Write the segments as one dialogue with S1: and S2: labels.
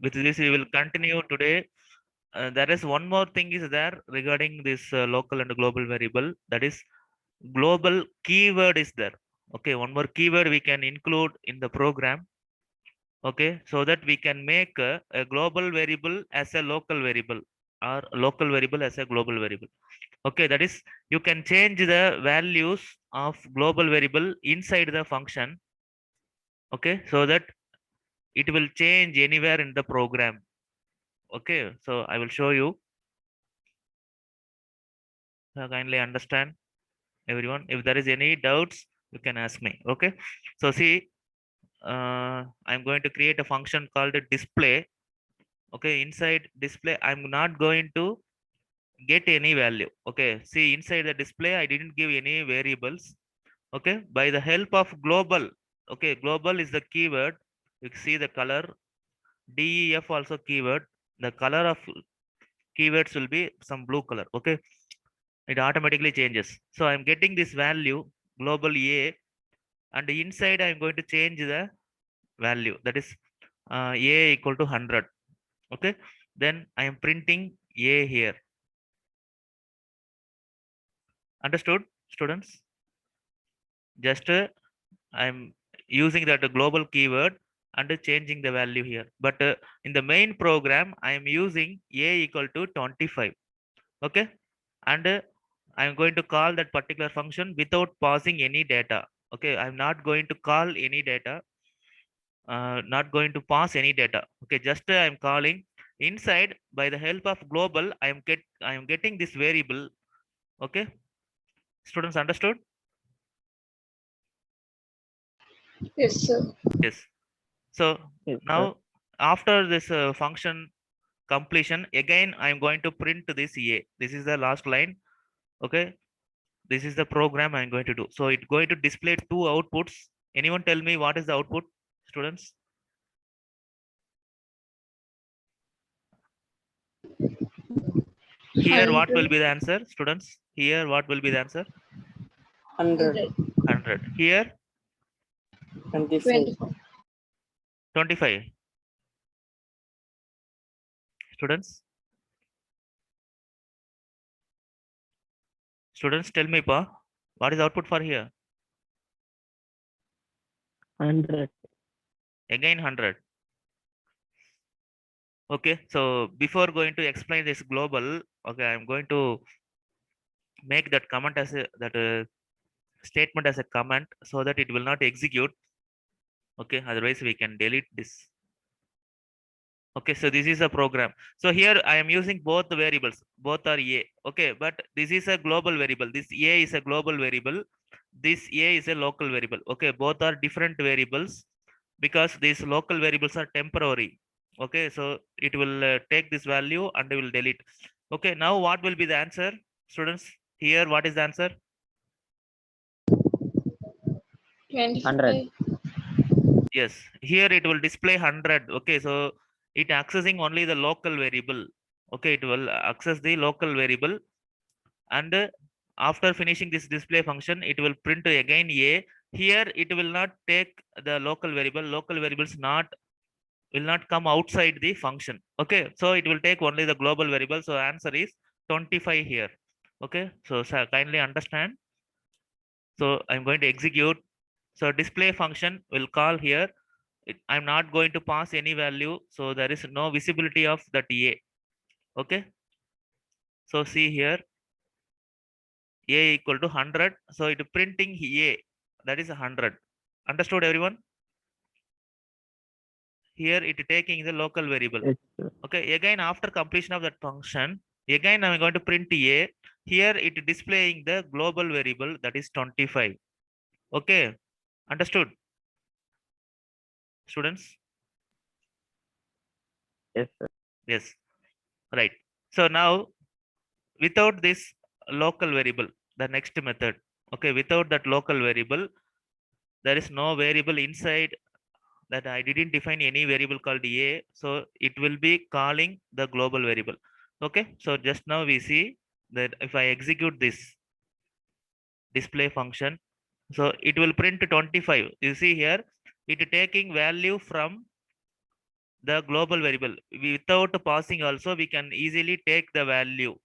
S1: with this we will continue today. There is one more thing is there regarding this local and global variable, that is global keyword is there. Okay, one more keyword we can include in the program. Okay, so that we can make a global variable as a local variable, or local variable as a global variable. Okay, that is you can change the values of global variable inside the function. Okay, so that it will change anywhere in the program. Okay, so I will show you. Kindly understand everyone. If there is any doubts, you can ask me. Okay, so see, I'm going to create a function called a display. Okay, inside display I'm not going to get any value. Okay, see, inside the display I didn't give any variables. Okay, by the help of global. Okay, global is the keyword. You see the color def also keyword. The color of keywords will be some blue color. Okay, it automatically changes. So I'm getting this value global a, and inside I'm going to change the value, that is a equal to 100. Okay, then I am printing a here. Understood, students? Just I'm using that global keyword and changing the value here, but in the main program I am using a equal to 25. Okay, and I'm going to call that particular function without passing any data. Okay, I'm not going to call any data, not going to pass any data. Okay, just I'm calling inside by the help of global. I am getting this variable. Okay, students, understood?
S2: Yes, sir.
S1: Yes. So
S3: Yes,
S1: now
S3: sir.
S1: after this function completion, again I'm going to print this a. This is the last line. Okay, this is the program I'm going to do. So it's going to display two outputs. Anyone tell me what is the output, students? Here what will
S2: 100,
S1: be the answer, students? Here what will be the answer?
S3: 100,
S1: 100. Here
S3: 25,
S2: 25.
S1: 25. Students, students tell me, pa, what is output for here?
S3: 100.
S1: Again 100. Okay, so before going to explain this global, okay, I'm going to make that comment as a that statement as a comment, so that it will not execute. Okay, otherwise we can delete this. Okay, so this is a program. So here I am using both the variables, both are a. Okay, but this is a global variable, this a is a global variable, this a is a local variable. Okay, both are different variables because these local variables are temporary. Okay, so it will take this value and it will delete. Okay, now what will be the answer, students? Here what is the answer?
S3: 100.
S2: 25.
S1: Yes, here it will display 100. Okay, so it accessing only the local variable. Okay, it will access the local variable, and after finishing this display function it will print again a. Here it will not take the local variable. Local variables not will not come outside the function. Okay, so it will take only the global variable. So answer is 25 here. Okay, so sir, kindly understand. So I'm going to execute. So display function will call here. I'm not going to pass any value, so there is no visibility of that a. Okay, so see here, a equal to 100, so it printing a, that is 100. Understood, everyone? Here it taking the local variable.
S3: Yes, sir.
S1: Okay, again after completion of that function, again I'm going to print a. Here it displaying the global variable, that is 25. Okay, understood, students?
S3: Yes, sir.
S1: Yes, right. So now without this local variable, the next method. Okay, without that local variable, there is no variable inside that. I didn't define any variable called a, so it will be calling the global variable. Okay, so just now we see that if I execute this display function, so it will print 25. You see here, it taking value from the global variable. Without passing also, we can easily take the value.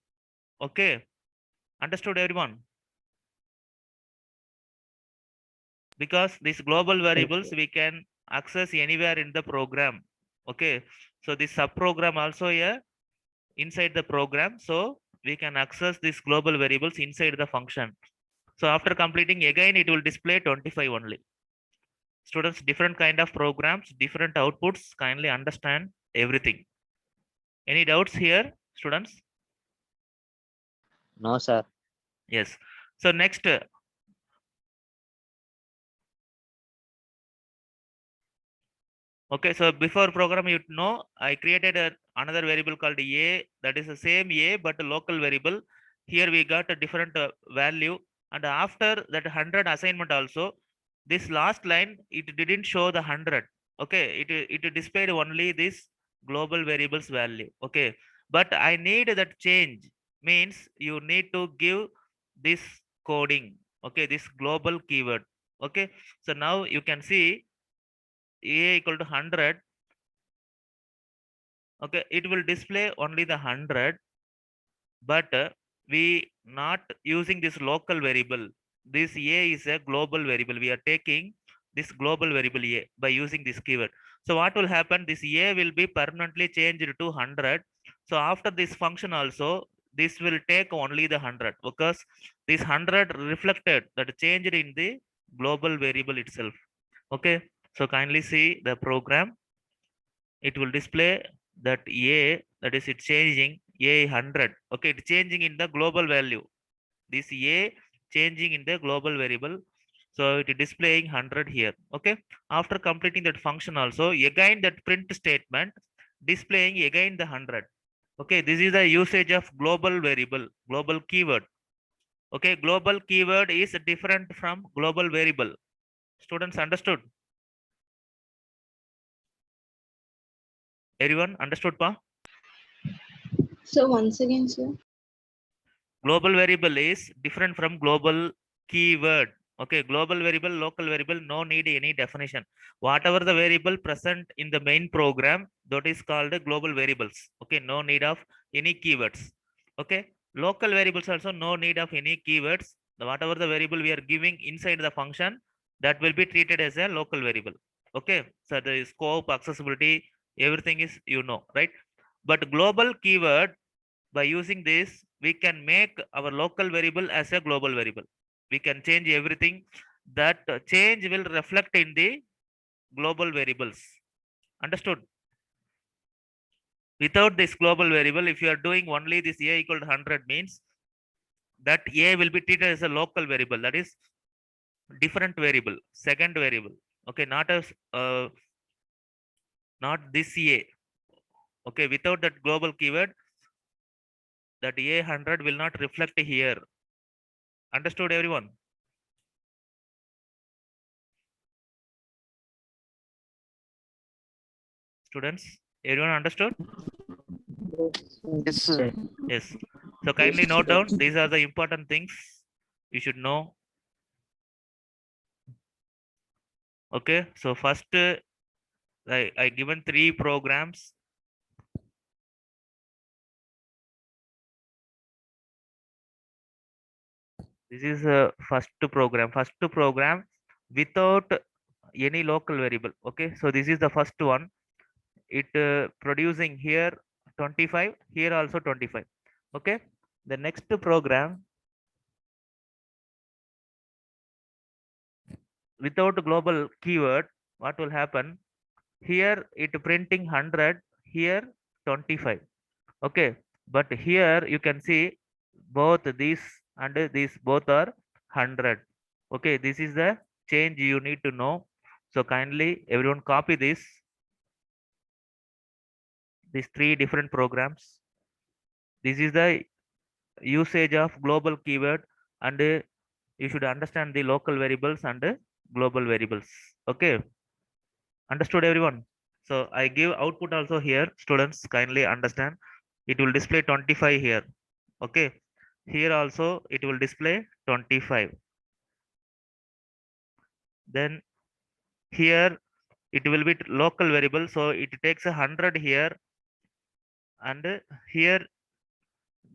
S1: Okay, understood everyone? Because these global variables we can access anywhere in the program. Okay, so this subprogram also here inside the program, so we can access these global variables inside the function. So after completing, again it will display 25 only. Students, different kind of programs, different outputs, kindly understand everything. Any doubts here, students?
S3: No, sir.
S1: Yes. So next, okay, so before program, you know, I created another variable called a, that is the same a, but a local variable. Here we got a different value. And after that 100 assignment also, this last line, it didn't show the 100. Okay, it displayed only this global variables value. Okay, but I need that change, means you need to give this coding. Okay, this global keyword. Okay, so now you can see a equal to 100. Okay, it will display only the 100, but we not using this local variable. This a is a global variable. We are taking this global variable a by using this keyword. So what will happen, this a will be permanently changed to 100. So after this function also, this will take only the 100, because this 100 reflected that changed in the global variable itself. Okay, so kindly see the program. It will display that a, that is it changing a 100. Okay, it's changing in the global value, this a changing in the global variable. So it is displaying 100 here. Okay, after completing that function also, again that print statement displaying again the 100. Okay, this is the usage of global variable, global keyword. Okay, global keyword is different from global variable. Students understood? Everyone understood, pa?
S2: So once again, sir.
S1: Global variable is different from global keyword. Okay, global variable, local variable, no need any definition. Whatever the variable present in the main program, that is called global variables. Okay, no need of any keywords. Okay, local variables also no need of any keywords. Whatever the variable we are giving inside the function, that will be treated as a local variable. Okay, so the scope, accessibility, everything is right? But global keyword, by using this, we can make our local variable as a global variable. We can change everything. That change will reflect in the global variables. Understood? Without this global variable, if you are doing only this a equal to 100, means that a will be treated as a local variable, that is different variable, second variable. Okay, not as not this a. Okay, without that global keyword, that a 100 will not reflect here. Understood everyone? Students, everyone understood?
S3: Yes, sir.
S1: Yes. So kindly note down, these are the important things you should know. Okay. So first, I given 3 programs. This is first program. First program without any local variable. Okay. So this is the first one. It producing here 25, here also 25. Okay. The next program without global keyword, what will happen? Here it printing 100, here 25. Okay, but here you can see both these and these both are 100. Okay, this is the change you need to know. So kindly everyone copy these 3 different programs. This is the usage of global keyword, and you should understand the local variables and global variables. Okay, understood everyone? So I give output also here. Students kindly understand. It will display 25 here. Okay. Here also it will display 25. Then here it will be local variable. So it takes 100 here, and here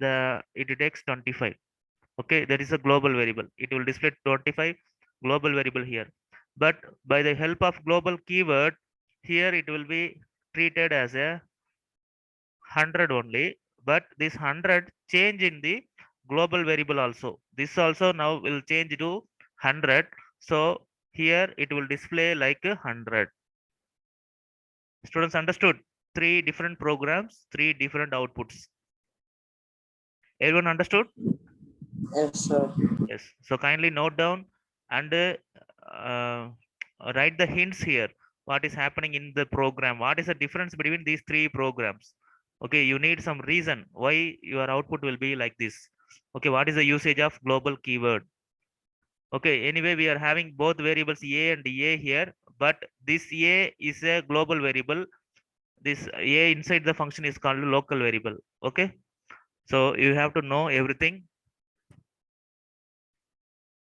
S1: it takes 25. Okay, there is a global variable. It will display 25 global variable here. But by the help of global keyword, here it will be treated as a 100 only. But this 100 change in the global variable also. This also now will change to 100. So here it will display like a 100. Students understood? Three different programs, three different outputs. Everyone understood?
S3: Yes, sir.
S1: Yes. So kindly note down and uh, write the hints here. What is happening in the program? What is the difference between these three programs? Okay, you need some reason why your output will be like this. Okay, what is the usage of global keyword? Okay, anyway, we are having both variables A and A here, but this A is a global variable. This A inside the function is called local variable. Okay, so you have to know everything.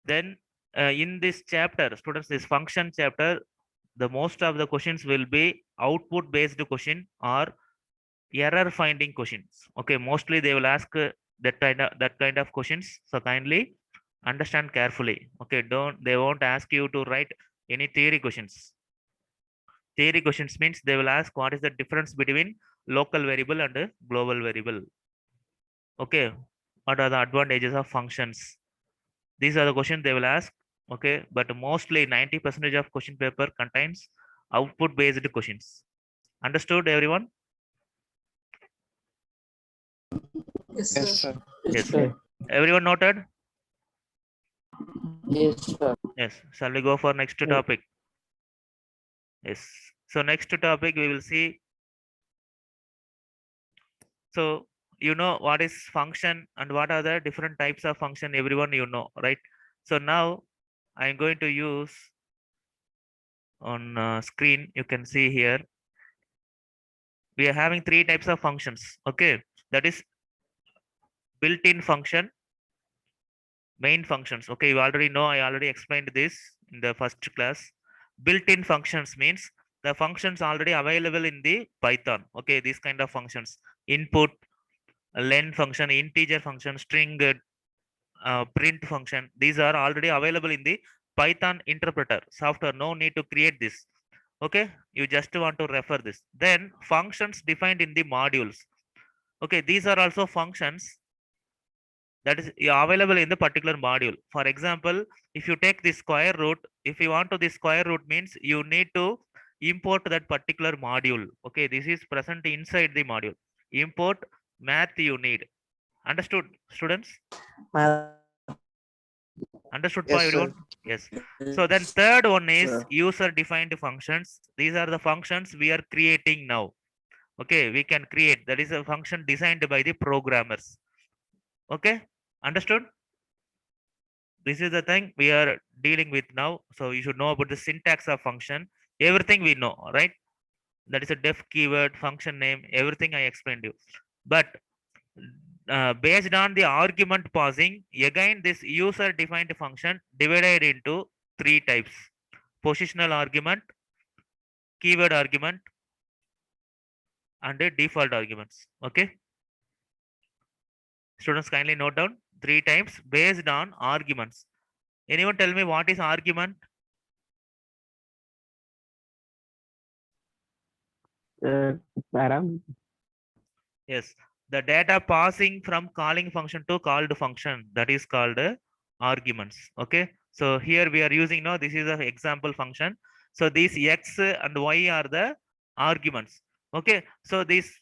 S1: Then in this chapter, students, this function chapter, the most of the questions will be output based question or error finding questions. Okay, mostly they will ask that kind of questions. So kindly understand carefully. Okay, they won't ask you to write any theory questions. Theory questions means they will ask what is the difference between local variable and a global variable. Okay, what are the advantages of functions? These are the questions they will ask. Okay, but mostly 90% of question paper contains output based questions. Understood, everyone?
S2: Yes,
S3: Yes,
S2: sir.
S3: sir.
S1: Yes.
S3: Sir.
S1: Everyone noted?
S3: Yes, sir.
S1: Yes. Shall we go for next
S3: Yes.
S1: topic? Yes. So next topic we will see. So you know what is function and what are the different types of function, everyone you know, right? So now I'm going to use on screen, you can see here, we are having three types of functions. Okay, that is built-in function, main functions. Okay, you already know, I already explained this in the first class. Built-in functions means the functions already available in the Python. Okay, these kind of functions, input, len function, integer function, string, print function, these are already available in the Python interpreter software. No need to create this. Okay, you just want to refer this. Then functions defined in the modules. Okay, these are also functions that is available in the particular module. For example, if you take the square root, if you want to the square root means you need to import that particular module. Okay, this is present inside the module. Import math you need. Understood, students? Understood for
S3: Yes, sir.
S1: everyone? Yes. So then third one is
S3: Sir.
S1: user defined functions. These are the functions we are creating now. Okay, we can create. That is a function designed by the programmers. Okay, understood? This is the thing we are dealing with now. So you should know about the syntax of function. Everything we know, right? That is a def keyword, function name, everything I explained you. But based on the argument passing, again this user defined function divided into three types: positional argument, keyword argument, and default arguments. Okay, students, kindly note down three types based on arguments. Anyone tell me what is argument?
S3: Param.
S1: Yes, the data passing from calling function to called function, that is called arguments. Okay, so here we are using now, this is an example function. So these x and y are the arguments. Okay, so this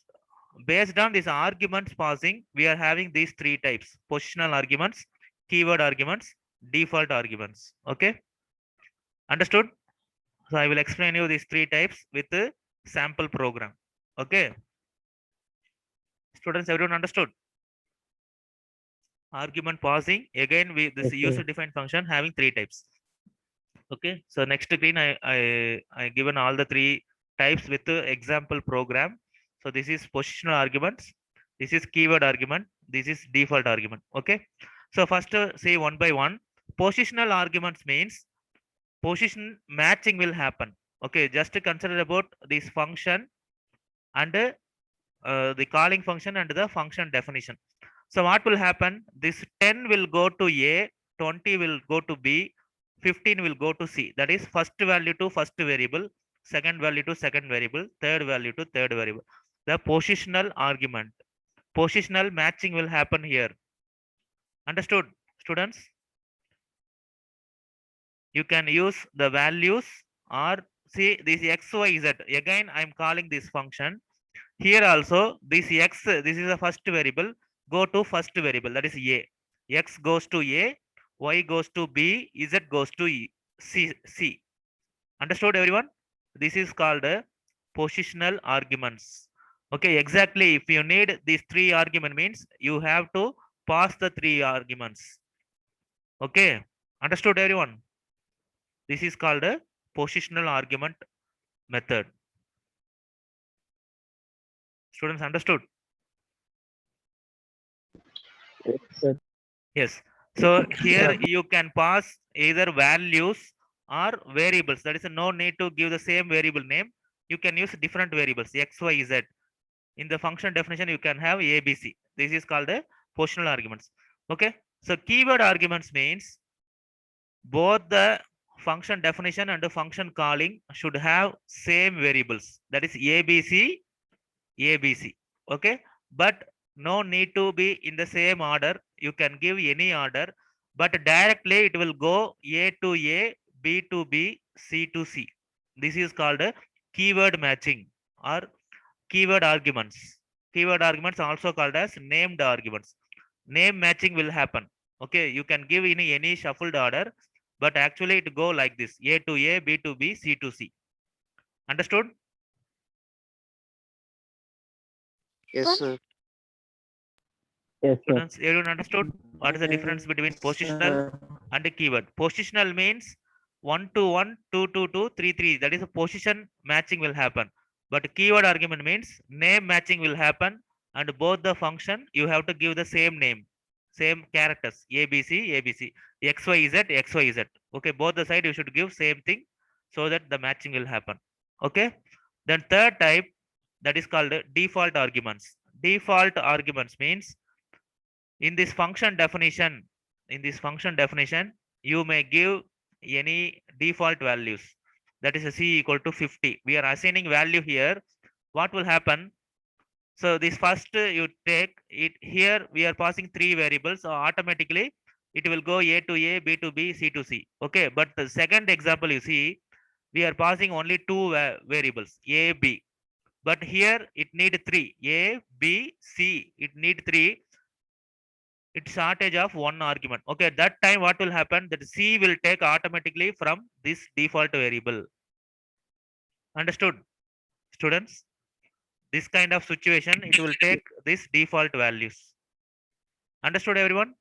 S1: based on these arguments passing, we are having these three types: positional arguments, keyword arguments, default arguments. Okay, understood? So I will explain you these three types with a sample program. Okay, students, everyone understood? Argument passing, again we this user defined function having three types. Okay, so next screen I given all the three types with the example program. So this is positional arguments, this is keyword argument, this is default argument. Okay, so first say one by one. Positional arguments means position matching will happen. Okay, just consider about this function and the calling function and the function definition. So what will happen? This 10 will go to A, 20 will go to B, 15 will go to C. That is first value to first variable, second value to second variable, third value to third variable. The positional argument. Positional matching will happen here. Understood, students? You can use the values or see this x, y, z. Again, I'm calling this function. Here also, this x, this is the first variable, go to first variable, that is A. X goes to A, Y goes to B, Z goes to C. Understood, everyone? This is called positional arguments. Okay, exactly. If you need these three argument means you have to pass the three arguments. Okay, understood, everyone? This is called a positional argument method. Students understood?
S3: Yes, sir.
S1: Yes. So here you can pass either values or variables. That is no need to give the same variable name. You can use different variables x, y, z. In the function definition, you can have a, b, c. This is called the positional arguments. Okay. So keyword arguments means both the function definition and the function calling should have same variables. That is ABC, ABC. Okay. But no need to be in the same order. You can give any order, but directly it will go A to A, B to B, C to C. This is called a keyword matching or keyword arguments. Keyword arguments also called as named arguments. Name matching will happen. Okay, you can give in any shuffled order, but actually it go like this: A to A, B to B, C to C. Understood?
S4: Yes, sir.
S3: Yes, sir.
S1: Students, everyone understood what is the difference between positional and a keyword? Positional means 1 to 1, 2 to 2, 3 3. That is a position matching will happen. But keyword argument means name matching will happen, and both the function you have to give the same name, same characters ABC, ABC, XYZ, XYZ. Okay, both the side you should give same thing so that the matching will happen. Okay. Then third type, that is called default arguments. Default arguments means in this function definition, you may give any default values. That is a c equal to 50. We are assigning value here. What will happen? So this first you take it here. We are passing three variables, so automatically it will go A to A, B to B, C to C. Okay, but the second example you see, we are passing only two variables A, B. But here it need three A, B, C. It need three. It's shortage of one argument. Okay, at that time what will happen? That C will take automatically from this default variable. Understood, students? This kind of situation, it will take this default values. Understood, everyone?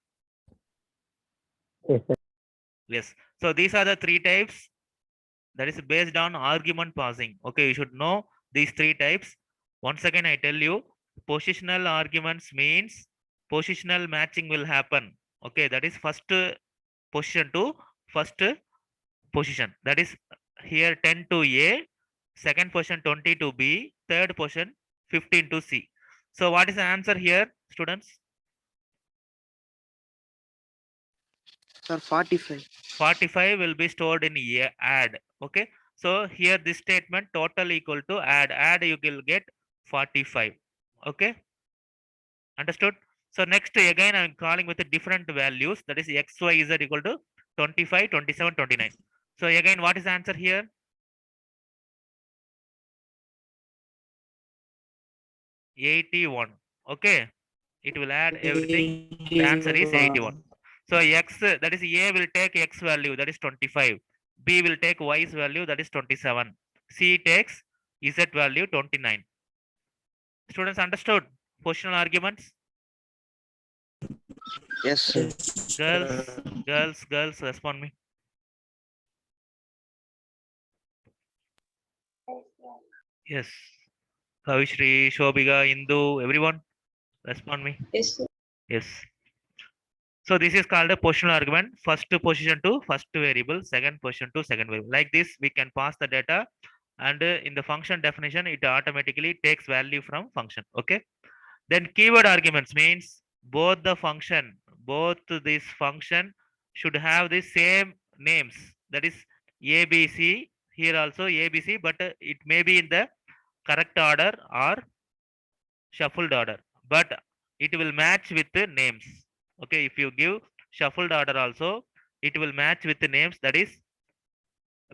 S3: Yes, sir.
S1: Yes. So these are the three types. That is based on argument passing. Okay, you should know these three types. Once again, I tell you, positional arguments means positional matching will happen. Okay, that is first position to first position. That is here 10 to A, second position 20 to B, third position 15 to C. So what is the answer here, students?
S4: Sir, 45.
S1: 45 will be stored in A, add. Okay. So here this statement total equal to add. Add you will get 45. Okay. Understood? So next again I am calling with the different values. That is x, y, z equal to 25, 27, 29. So again what is the answer here? 81. Okay. It will add everything. The answer is 81. So x, that is A will take x value, that is 25. B will take y's value, that is 27. C takes z value 29. Students understood positional arguments?
S4: Yes, sir.
S1: Girls, respond me. Yes. Kavishri, Shobhiga, Indu, everyone, respond me.
S2: Yes, sir.
S1: Yes. So this is called a positional argument. First position to first variable, second position to second variable. Like this, we can pass the data, and in the function definition, it automatically takes value from function. Okay. Then keyword arguments means both this function should have the same names. That is ABC. Here also ABC, but it may be in the correct order or shuffled order, but it will match with the names. Okay, if you give shuffled order also, it will match with the names. That is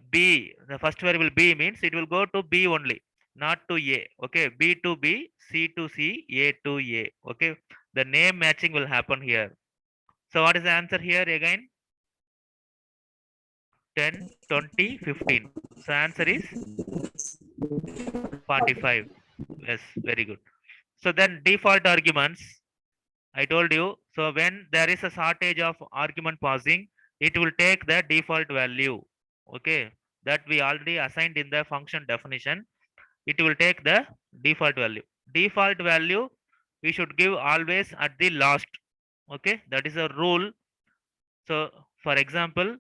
S1: B. The first variable B means it will go to B only, not to A. Okay, B to B, C to C, A to A. Okay, the name matching will happen here. So what is the answer here again? 10, 20, 15. So answer is 45. Yes, very good. So then default arguments, I told you. So when there is a shortage of argument passing, it will take the default value. Okay, that we already assigned in the function definition. It will take the default value. Default value we should give always at the last. Okay, that is a rule. So for example,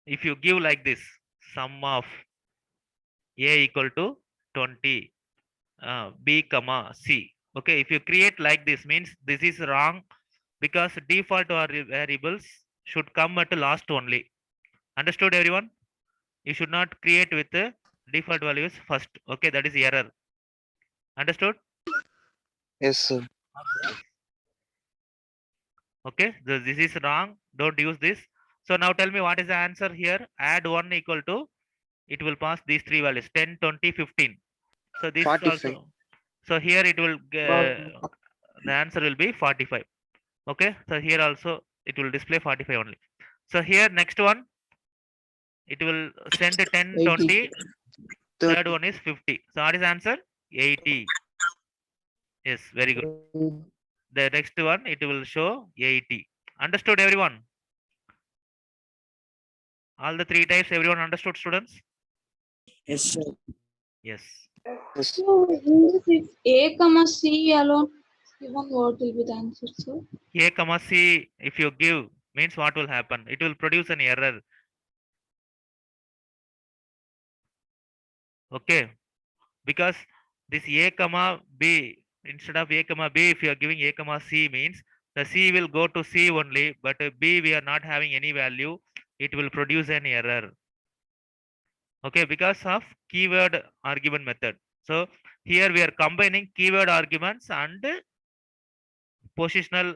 S1: if you give like this, sum of A equal to 20, B comma C. Okay, if you create like this means this is wrong, because default variables should come at last only. Understood everyone? You should not create with the default values first. Okay, that is error. Understood?
S4: Yes, sir.
S1: Okay, this is wrong. Don't use this. So now tell me what is the answer here. Add 1 equal to, it will pass these three values 10, 20, 15. So this
S4: 45.
S1: also. So here it will, the answer will be 45. Okay, so here also it will display 45 only. So here next one, it will send 10, 20. Third
S4: 30.
S1: one is 50. So what is the answer? 80. Yes, very good. The next one, it will show 80. Understood everyone? All the three types, everyone understood, students?
S2: Yes, sir.
S1: Yes.
S4: Yes.
S5: So in this, if A comma C alone given, what will be the answer, sir?
S1: A comma C, if you give, means what will happen? It will produce an error. Okay, because this A comma B, instead of A comma B, if you are giving A comma C means the C will go to C only, but B we are not having any value, it will produce an error. Okay, because of keyword argument method. So here we are combining keyword arguments and positional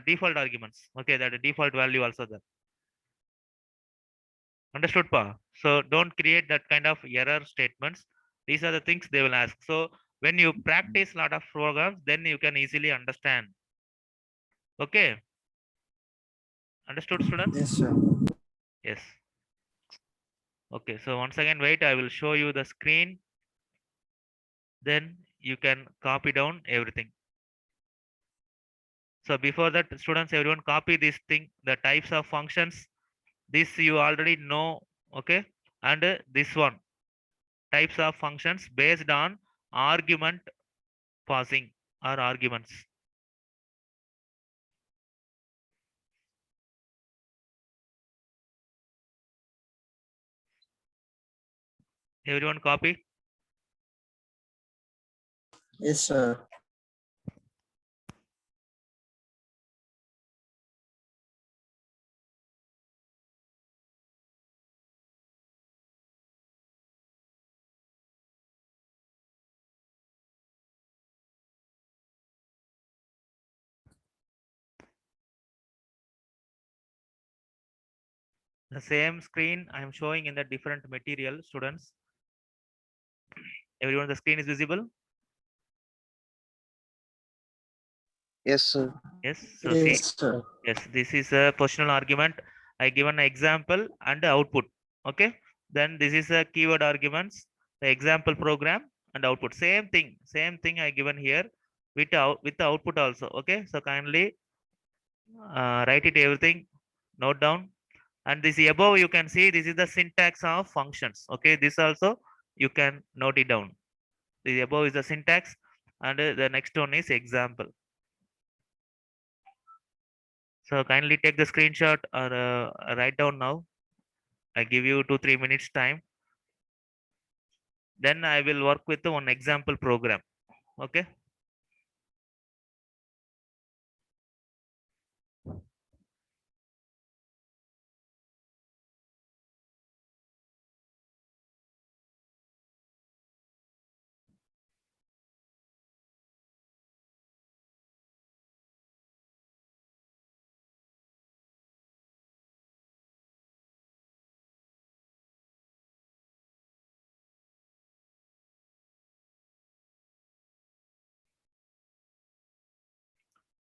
S1: default arguments. Okay, that default value also there. Understood, pa? So don't create that kind of error statements. These are the things they will ask. So when you practice a lot of programs, then you can easily understand. Okay. Understood, students?
S2: Yes, sir.
S1: Yes. Okay, so once again, wait, I will show you the screen. Then you can copy down everything. So before that, students, everyone copy this thing, the types of functions. This you already know, okay? And this one, types of functions based on argument passing or arguments. Everyone copy?
S2: Yes, sir.
S1: The same screen I am showing in the different material, students. Everyone, the screen is visible?
S4: Yes, sir.
S1: Yes. So see,
S2: Yes, sir.
S1: yes, this is a positional argument. I given an example and the output. Okay. Then this is a keyword arguments, the example program and output. Same thing I given here with the output also. Okay. So kindly write it everything, note down. And this above you can see this is the syntax of functions. Okay. This also you can note it down. The above is the syntax. and the next one is example. So kindly take the screenshot or write down now. I give you 2-3 minutes time. Then I will work with the one example program. Okay.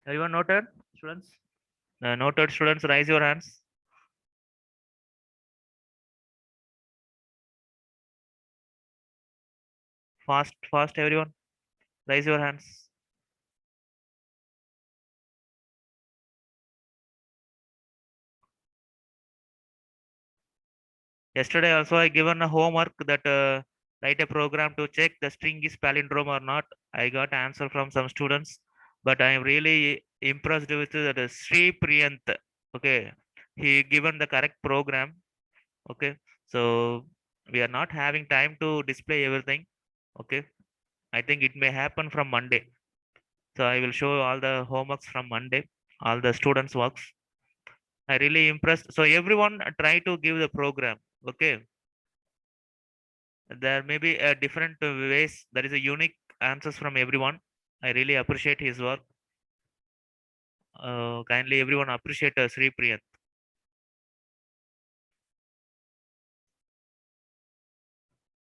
S1: Everyone noted, students? Noted students, raise your hands. Fast, everyone. Raise your hands. Yesterday also I given a homework that write a program to check the string is palindrome or not. I got answer from some students, but I am really impressed with the Sri Priyanth. Okay, he given the correct program. Okay, so we are not having time to display everything. Okay, I think it may happen from Monday. So I will show all the homeworks from Monday, all the students' works. I really impressed. So everyone try to give the program. Okay, there may be a different ways. There is a unique answers from everyone. I really appreciate his work. Kindly everyone appreciate Sri Priyanth.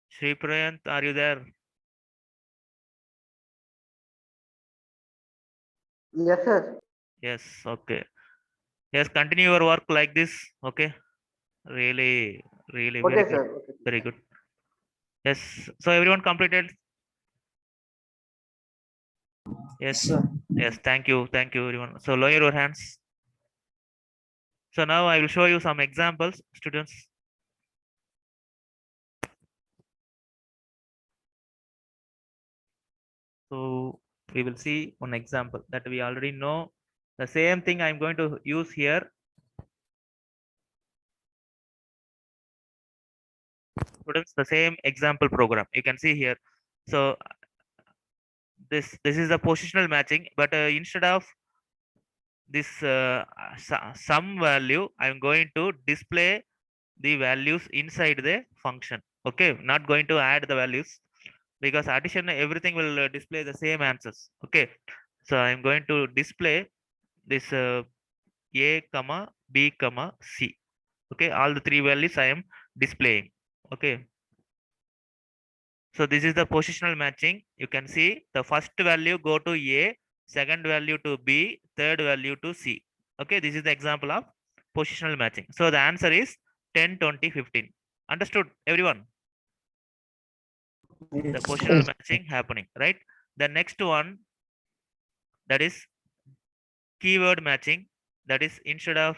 S1: Sri Priyanth, are you there?
S6: Yes, sir.
S1: Yes, okay. Yes, continue your work like this. Okay. Really, really very
S6: Okay,
S1: good.
S6: sir. Okay.
S1: Very good. Yes. So everyone completed.
S2: Yes,
S1: Yes.
S2: sir.
S1: Yes. Thank you. Thank you, everyone. So lower your hands. So now I will show you some examples, students. So we will see one example that we already know. The same thing I'm going to use here. Students, the same example program you can see here. So this is the positional matching, but instead of this some value, I'm going to display the values inside the function. Okay, not going to add the values because addition everything will display the same answers. Okay, so I'm going to display this a comma b comma c. Okay, all the three values I am displaying. Okay, so this is the positional matching. You can see the first value go to a, second value to b, third value to c. Okay, this is the example of positional matching. So the answer is 10 20 15. Understood everyone? The
S2: Yes.
S1: positional matching happening, right? The next one, that is keyword matching. That is instead of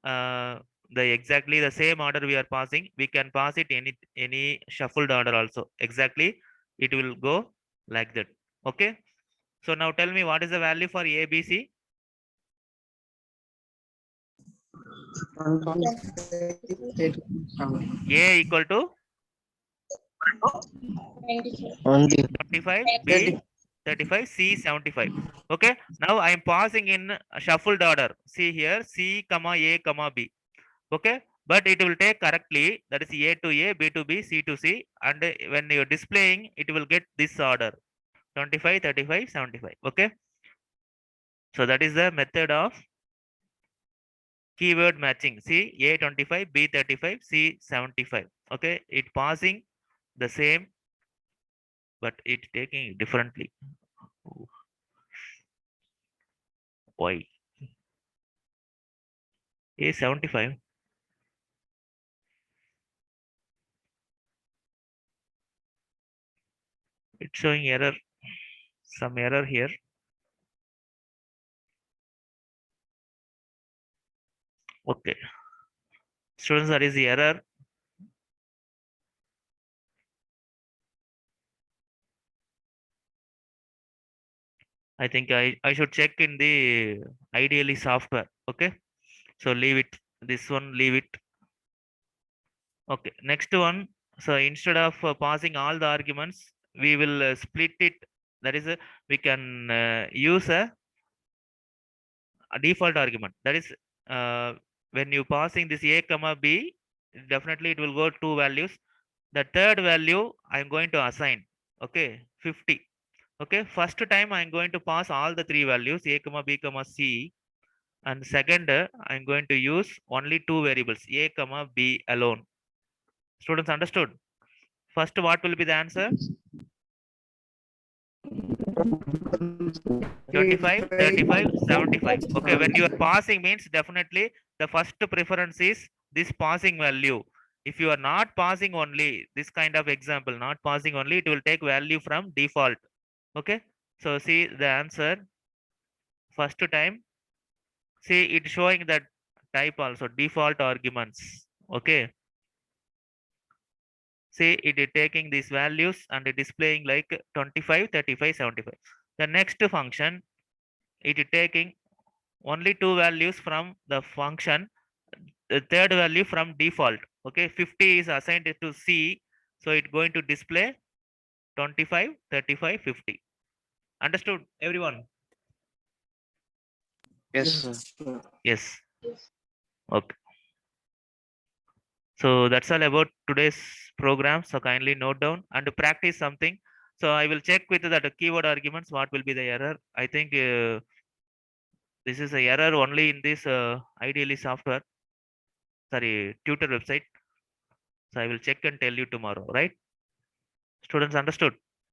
S1: uh, the exactly the same order we are passing, we can pass it any shuffled order also. Exactly, it will go like that. Okay, so now tell me what is the value for ABC?
S2: 25,
S1: A equal to
S5: 25.
S1: 25, B 35, C 75. Okay, now I am passing in a shuffled order. See here, C comma A comma B. Okay, but it will take correctly, that is A to A, B to B, C to C, and when you're displaying it will get this order 25, 35, 75. Okay, so that is the method of keyword matching. See, A 25, B 35, C 75. Okay, it passing the same, but it taking differently. Why? A 75. It's showing error, some error here. Okay, students, that is the error. I think I should check in the ideally software. Okay. So leave it. This one, leave it. Okay. Next one. So instead of passing all the arguments, we will split it. That is, we can use a default argument. That is, when you passing this a comma b, definitely it will go two values. The third value I'm going to assign. Okay, 50. Okay, first time I'm going to pass all the three values a comma b comma c, and second I'm going to use only two variables a comma b alone. Students understood? First, what will be the answer? 25, 35, 75. Okay, when you are passing means definitely the first preference is this passing value. If you are not passing only this kind of example, not passing only, it will take value from default. Okay, so see the answer first time. See it showing that type also default arguments. Okay, see it is taking these values and displaying like 25, 35, 75. The next function, it is taking only two values from the function, the third value from default. Okay, 50 is assigned to C, so it's going to display 25, 35, 50. Understood, everyone?
S4: Yes, sir.
S2: sir.
S1: Yes. Okay. So that's all about today's program. So kindly note down and practice something. So I will check with the keyword arguments. What will be the error? I think this is a error only in this ideally software. Sorry, tutor website. So I will check and tell you tomorrow, right? Students understood?